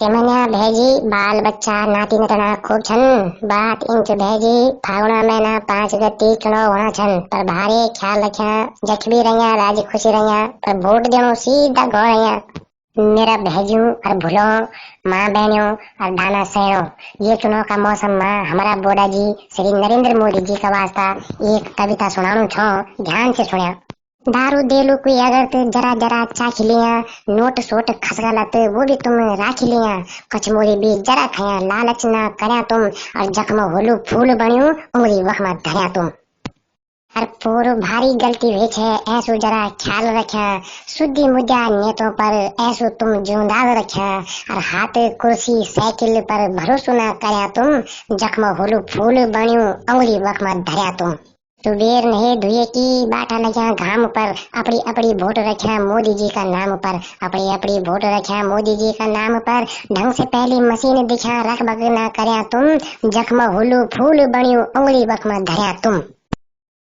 तेमन्या भेजी बाल बच्चा नाती नटना खूब छन। बात इंच भेजी फागुना महीना 5 गते चुनाव होना छन पर भारी ख्याल रख्या। जख भी रहिया राजी खुशी रहिया पर वोट देनो सीधा घर रहिया। मेरा भेजियों और भूलो माँ बहनों और दाना सहेड़ों, ये चुनाव का मौसम में हमारा बोडा जी श्री नरेंद्र मोदी जी का वास्ता एक कविता सुनाऊं छो, ध्यान से सुनिया। दारू देलू कोई अगर तो जरा जरा चाख लिया, नोट सोट खसगलत वो भी तुम राख लिया। कचमोरी भी जरा खाया लालच ना करया तुम, और जख्म होलू फूल बनियो उंगली वखमा धरया तुम। और पूर्व भारी गलती हुई छे ऐसो जरा ख्याल रखा। सुधी मुद्दा नेतों पर ऐसो तुम जिम्मेदार रखा। और हाथ कुर्सी साइकिल पर भरोसा ना करया तुम, जख्म होलू फूल बनियो उंगली वखमा धरया तुम। सुबेर नहीं धुए की बाटा लगा घाम पर, अपनी अपनी वोट रखा मोदी जी का नाम पर। अपनी अपनी वोट रखा मोदी जी का नाम पर, ढंग से पहली मशीन दिखा रख बग ना करया तुम, जख्म होलू फूल बनियो उंगली वखमा धरया तुम।